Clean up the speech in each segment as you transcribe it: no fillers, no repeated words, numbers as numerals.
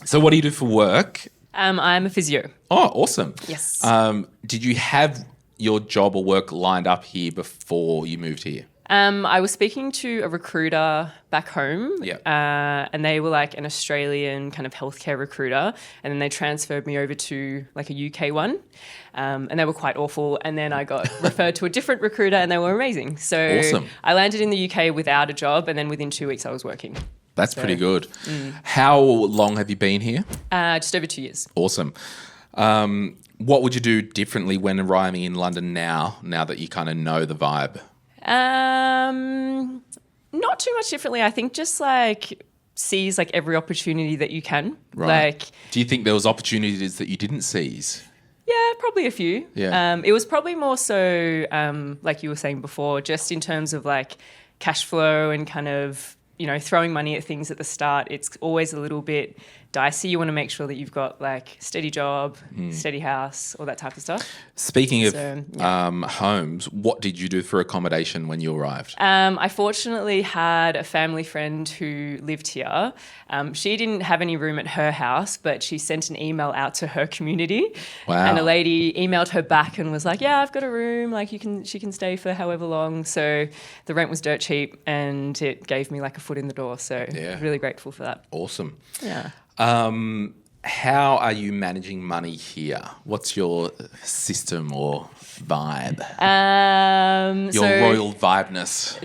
So what do you do for work? I'm a physio. Oh, awesome. Yes. Did you have your job or work lined up here before you moved here? I was speaking to a recruiter back home, and they were like an Australian kind of healthcare recruiter, and then they transferred me over to like a UK one, and they were quite awful. And then I got referred to a different recruiter, and they were amazing. So Awesome. I landed in the UK without a job, and then within 2 weeks I was working. That's pretty good. How long have you been here? Just over 2 years. Awesome. What would you do differently when arriving in London now that you kind of know the vibe? Not too much differently. I think just like seize like every opportunity that you can. Right. Like, do you think there was opportunities that you didn't seize? yeah, probably a few. Yeah. It was probably more so, like you were saying before, just in terms of like cash flow and kind of, you know, throwing money at things at the start. It's always a little bit dicey. You want to make sure that you've got like steady job, steady house, all that type of stuff. Speaking of homes, what did you do for accommodation when you arrived? I fortunately had a family friend who lived here. She didn't have any room at her house, but she sent an email out to her community. Wow. And a lady emailed her back and was like, yeah, I've got a room. Like she can stay for however long. So the rent was dirt cheap and it gave me like a foot in the door. So really grateful for that. Awesome. Yeah. How are you managing money here? What's your system or vibe? Your royal vibeness.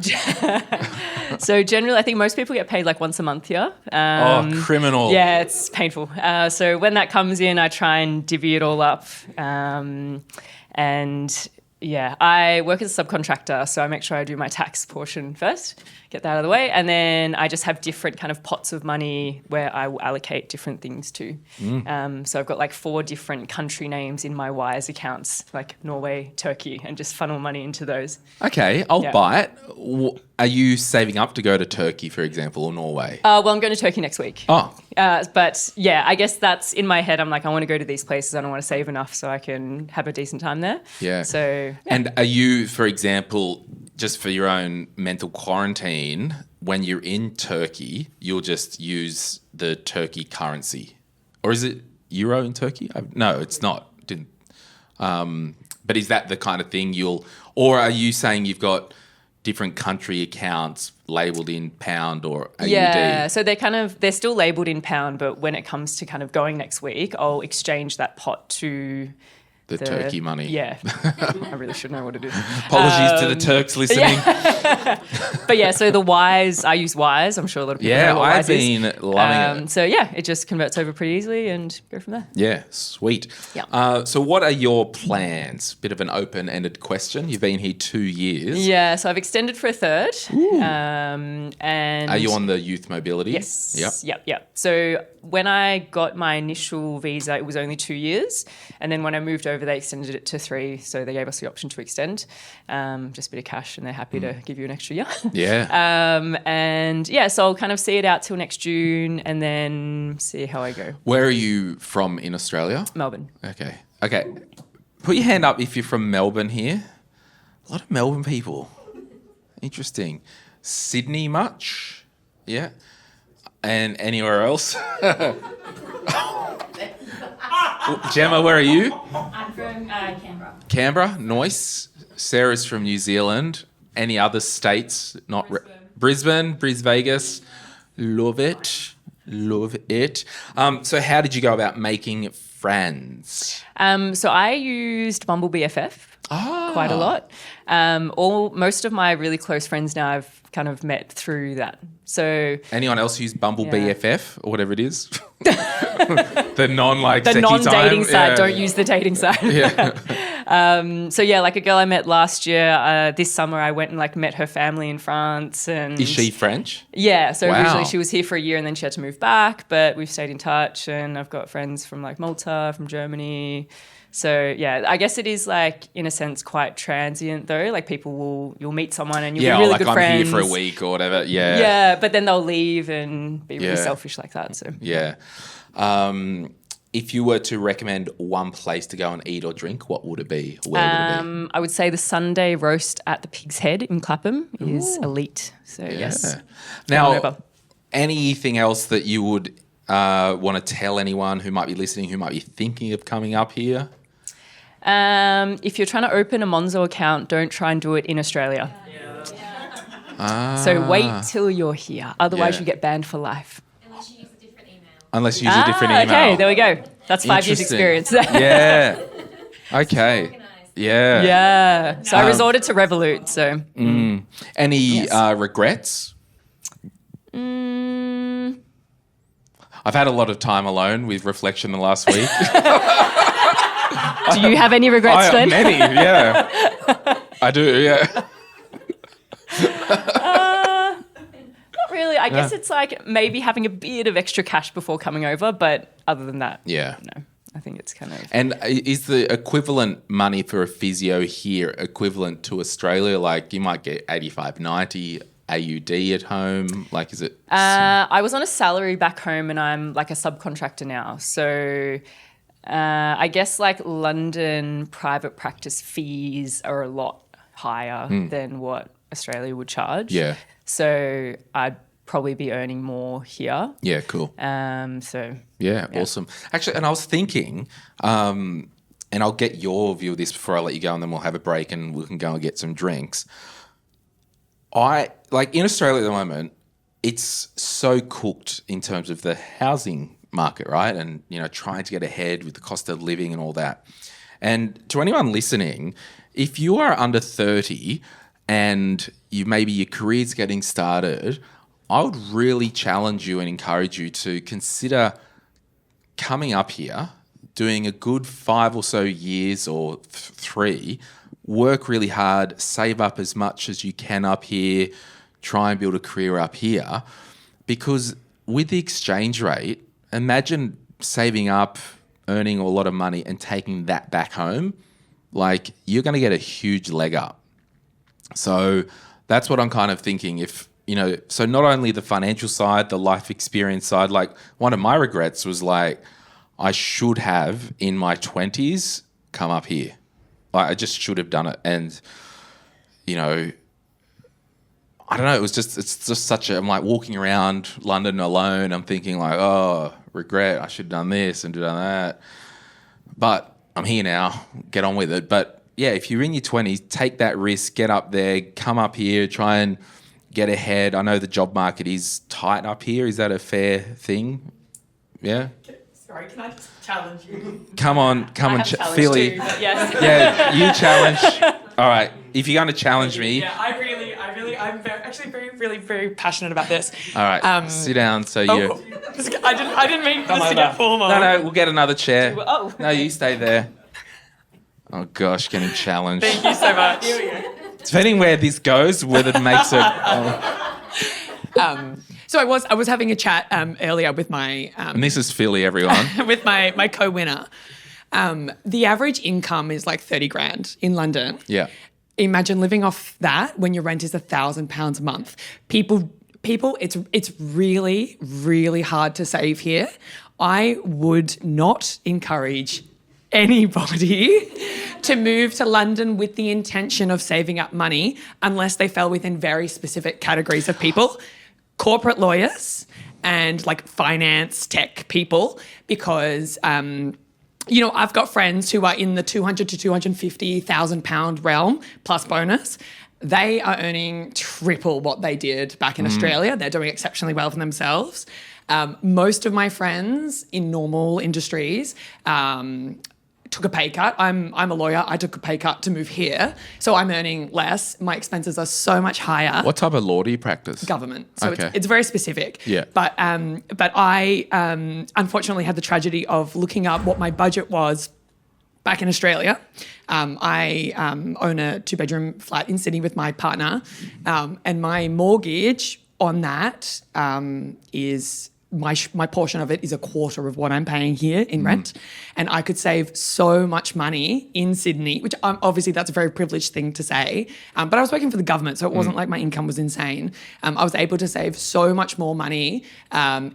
So generally, I think most people get paid like once a month here. Criminal. Yeah, it's painful. So when that comes in, I try and divvy it all up. And yeah, I work as a subcontractor, so I make sure I do my tax portion first, get that out of the way, and then I just have different kind of pots of money where I will allocate different things to. So I've got like 4 different country names in my Wise accounts, like Norway, Turkey, and just funnel money into those. Okay, I'll buy it. Are you saving up to go to Turkey, for example, or Norway? Well, I'm going to Turkey next week. Oh. But yeah, I guess that's in my head. I'm like, I want to go to these places. I don't want to save enough so I can have a decent time there. Yeah. So. Yeah. And are you, for example, just for your own mental quarantine, when you're in Turkey, you'll just use the Turkey currency? Or is it euro in Turkey? No, it's not. But is that the kind of thing or are you saying you've got different country accounts labelled in pound or AUD? Yeah, so they're still labelled in pound, but when it comes to kind of going next week, I'll exchange that pot to the Turkey money. Yeah. I really should know what it is. Apologies to the Turks listening. Yeah. But yeah, so the Wise, I use Wise. I'm sure a lot of people know what Wise is. Yeah, I've been loving it. So yeah, it just converts over pretty easily and go from there. Yeah, sweet. Yeah. So what are your plans? Bit of an open-ended question. You've been here 2 years. Yeah, so I've extended for a third. And are you on the youth mobility? Yes. Yep. So when I got my initial visa, it was only 2 years. And then when I moved over, they extended it to 3. So they gave us the option to extend. Just a bit of cash and they're happy to give you an extra year. Yeah. And yeah, so I'll kind of see it out till next June and then see how I go. Where are you from in Australia? Melbourne. Okay. Put your hand up if you're from Melbourne here. A lot of Melbourne people. Interesting. Sydney much? Yeah. And anywhere else? Gemma, where are you? I'm from Canberra. Canberra, nice. Sarah's from New Zealand. Any other states? Not Brisbane, Vegas. Love it. So how did you go about making friends? So I used Bumble BFF quite a lot. Most of my really close friends now I've kind of met through that. So anyone else use Bumble BFF or whatever it is? The the non-dating site. Don't use the dating site. Yeah. So yeah, like a girl I met last year, this summer I went and like met her family in France. And is she French? Yeah. So wow. Originally she was here for a year and then she had to move back, but we've stayed in touch and I've got friends from like Malta, from Germany. So yeah, I guess it is like in a sense quite transient though. Like you'll meet someone and you'll be really good friends. I'm here for a week or whatever. Yeah. Yeah, but then they'll leave and be really selfish like that. So yeah. If you were to recommend one place to go and eat or drink, what would it be? Where would it be? I would say the Sunday roast at the Pig's Head in Clapham is elite. So yes. Now, anything else that you would want to tell anyone who might be listening, who might be thinking of coming up here? If you're trying to open a Monzo account, don't try and do it in Australia. So wait till you're here. Otherwise, you get banned for life. Unless you use a different email. Unless you use a different email. Okay, there we go. That's 5 years experience. Yeah. Okay. Yeah. Yeah. So I resorted to Revolut. So. Any regrets? I've had a lot of time alone with reflection the last week. Do you have any regrets, I Glenn? have many, yeah. I do, yeah. Not really. I guess it's like maybe having a bit of extra cash before coming over, but other than that, Yeah. no. I think it's kind of... And is the equivalent money for a physio here equivalent to Australia? Like you might get 85, 90 AUD at home. Like is it... I was on a salary back home and I'm like a subcontractor now. So I guess like London private practice fees are a lot higher than what Australia would charge. Yeah. So I'd probably be earning more here. Yeah, cool. Yeah. Awesome. Actually, and I was thinking, and I'll get your view of this before I let you go, and then we'll have a break and we can go and get some drinks. Like in Australia at the moment, it's so cooked in terms of the housing market, right? And, trying to get ahead with the cost of living and all that. And to anyone listening, if you are under 30 and maybe your career's getting started, I would really challenge you and encourage you to consider coming up here, doing a good 5 or so years or 3, work really hard, save up as much as you can up here, try and build a career up here. Because with the exchange rate, imagine saving up, earning a lot of money and taking that back home. Like you're going to get a huge leg up. So that's what I'm kind of thinking. So not only the financial side, the life experience side, like one of my regrets was like, I should have in my 20s come up here. Like I just should have done it. And, I don't know, it's just such I'm like walking around London alone. I'm thinking like, oh, regret, I should have done this and done that. But I'm here now, get on with it. But yeah, if you're in your 20s, take that risk, get up there, come up here, try and get ahead. I know the job market is tight up here. Is that a fair thing? Yeah? Sorry, can I just challenge you? Come on, Philly. Yes. Yeah, you challenge. All right, if you're going to challenge me. Yeah, I'm very passionate about this. All right, sit down so you... I didn't mean this to get formal. No, we'll get another chair. Oh. No, you stay there. Oh, gosh, getting challenged. Thank you so much. Depending where this goes, whether it makes it... So I was having a chat earlier with my... and this is Philly, everyone. with my co-winner. The average income is like 30 grand in London. Yeah. Imagine living off that when your rent is £1,000 a month. People, it's really, really hard to save here. I would not encourage anybody to move to London with the intention of saving up money unless they fell within very specific categories of people. Corporate lawyers and like finance tech people, because I've got friends who are in the 200 to 250,000 pound realm plus bonus. They are earning triple what they did back in Australia. They're doing exceptionally well for themselves. Most of my friends in normal industries took a pay cut. I'm a lawyer. I took a pay cut to move here. So I'm earning less. My expenses are so much higher. What type of law do you practice? Government. So Okay. it's very specific. Yeah. But I unfortunately had the tragedy of looking up what my budget was back in Australia. I own a 2-bedroom flat in Sydney with my partner. And my mortgage on that is... My portion of it is a quarter of what I'm paying here in rent. And I could save so much money in Sydney, which obviously that's a very privileged thing to say. But I was working for the government, so it wasn't like my income was insane. I was able to save so much more money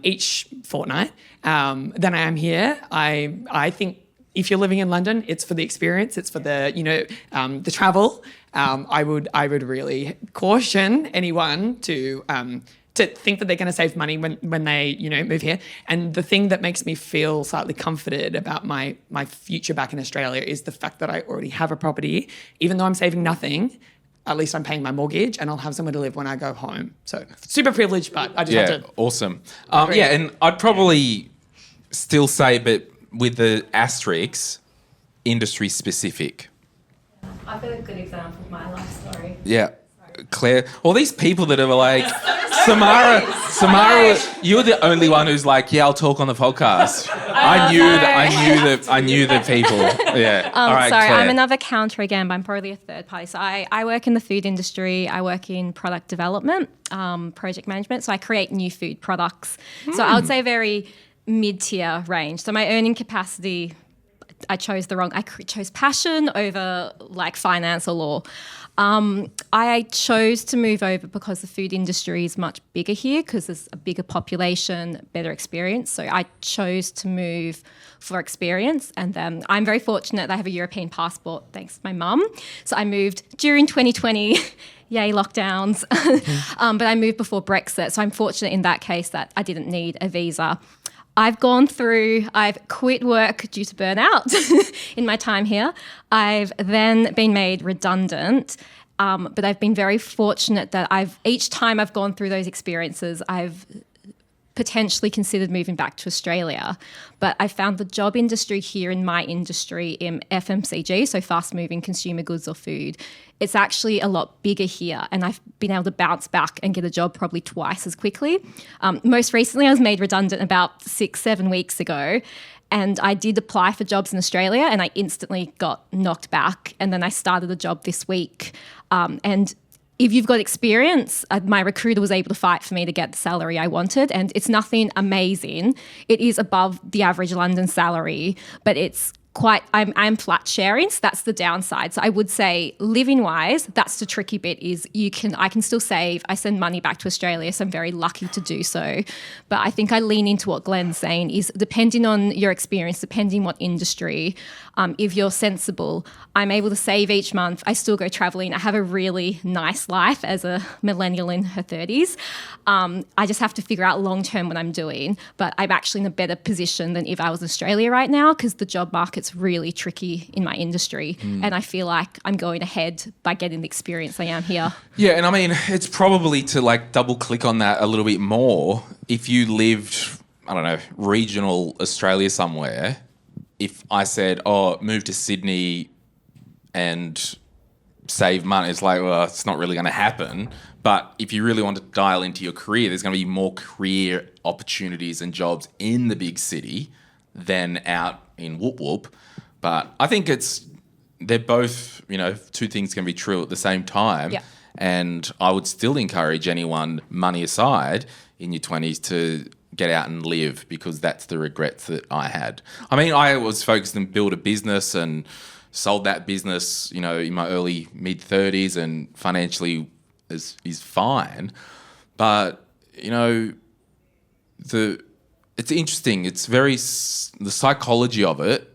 each fortnight than I am here. I think if you're living in London, it's for the experience, it's for the travel. I would really caution anyone to to think that they're going to save money when they, move here. And the thing that makes me feel slightly comforted about my future back in Australia is the fact that I already have a property. Even though I'm saving nothing, at least I'm paying my mortgage and I'll have somewhere to live when I go home. So super privileged, but I just have to... Awesome. And I'd probably still say, but with the asterisks, industry specific. I've got a good example of my life story. Yeah. Claire, all these people that are like, Samara, you're the only one who's like, yeah, I'll talk on the podcast. I knew the people. Yeah. All right, sorry, Claire. I'm another counter again, but I'm probably a third party. So I work in the food industry. I work in product development, project management. So I create new food products. So I would say very mid-tier range. So my earning capacity, I chose passion over like finance or law. I chose to move over because the food industry is much bigger here because there's a bigger population, better experience. So I chose to move for experience. And then I'm very fortunate that I have a European passport thanks to my mum. So I moved during 2020. Yay, lockdowns. But I moved before Brexit. So I'm fortunate in that case that I didn't need a visa. I've quit work due to burnout in my time here. I've then been made redundant, but I've been very fortunate that each time I've gone through those experiences, I've potentially considered moving back to Australia. But I found the job industry here in my industry in FMCG, so fast moving consumer goods or food, it's actually a lot bigger here, and I've been able to bounce back and get a job probably twice as quickly. Most recently, I was made redundant about 6-7 weeks ago, and I did apply for jobs in Australia, and I instantly got knocked back, and then I started a job this week. And if you've got experience, my recruiter was able to fight for me to get the salary I wanted, and it's nothing amazing. It is above the average London salary, but it's I'm flat sharing, so that's the downside. So I would say living wise, that's the tricky bit is I can still save. I send money back to Australia, so I'm very lucky to do so. But I think I lean into what Glenn's saying is depending on your experience, depending what industry, if you're sensible, I'm able to save each month. I still go traveling. I have a really nice life as a millennial in her 30s. I just have to figure out long term what I'm doing. But I'm actually in a better position than if I was in Australia right now because the job market's really tricky in my industry. And I feel like I'm going ahead by getting the experience I am here. Yeah, and I mean, it's probably to like double click on that a little bit more. If you lived, I don't know, regional Australia somewhere, if I said, move to Sydney and save money, it's like, well, it's not really going to happen. But if you really want to dial into your career, there's going to be more career opportunities and jobs in the big city than out in Whoop Whoop. But I think they're both, two things can be true at the same time. Yeah. And I would still encourage anyone, money aside, in your 20s to get out and live because that's the regrets that I had. I mean, I was focused on build a business and sold that business, in my early mid-30s and financially is fine. But, it's interesting. It's the psychology of it.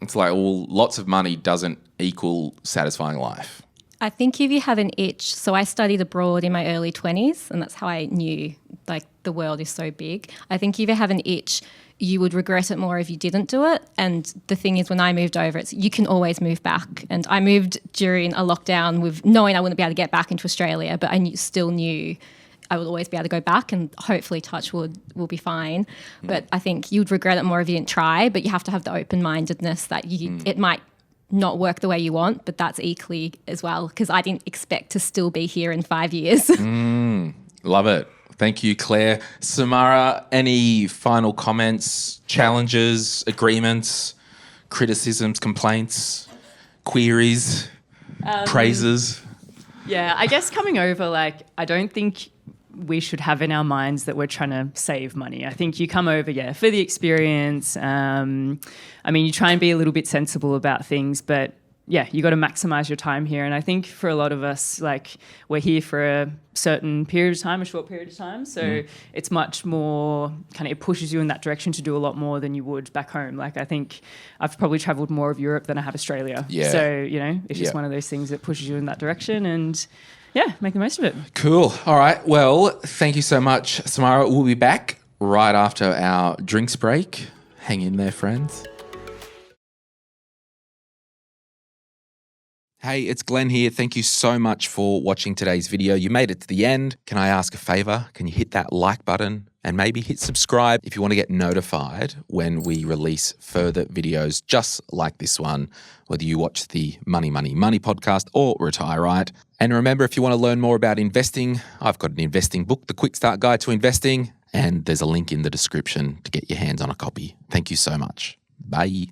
It's like, well, lots of money doesn't equal satisfying life. I think if you have an itch, so I studied abroad in my early 20s and that's how I knew like the world is so big. I think if you have an itch, you would regret it more if you didn't do it. And the thing is when I moved over, you can always move back. And I moved during a lockdown with knowing I wouldn't be able to get back into Australia, but I still knew I would always be able to go back and hopefully touch wood will be fine. But I think you'd regret it more if you didn't try, but you have to have the open-mindedness that it might not work the way you want, but that's equally as well because I didn't expect to still be here in 5 years. Love it. Thank you, Claire. Samara, any final comments, challenges, agreements, criticisms, complaints, queries, praises? Yeah, I guess coming over, I don't think we should have in our minds that we're trying to save money. I think you come over, for the experience. You try and be a little bit sensible about things, but you got to maximize your time here. And I think for a lot of us, we're here for a certain period of time, a short period of time. So it's much more it pushes you in that direction to do a lot more than you would back home. I think I've probably traveled more of Europe than I have Australia. Yeah. So, it's just one of those things that pushes you in that direction. And make the most of it. Cool. All right. Well, thank you so much, Samara. We'll be back right after our drinks break. Hang in there, friends. Hey, it's Glenn here. Thank you so much for watching today's video. You made it to the end. Can I ask a favor? Can you hit that like button and maybe hit subscribe if you want to get notified when we release further videos just like this one, whether you watch the Money, Money, Money podcast or Retire Right. And remember, if you want to learn more about investing, I've got an investing book, The Quick Start Guide to Investing, and there's a link in the description to get your hands on a copy. Thank you so much. Bye.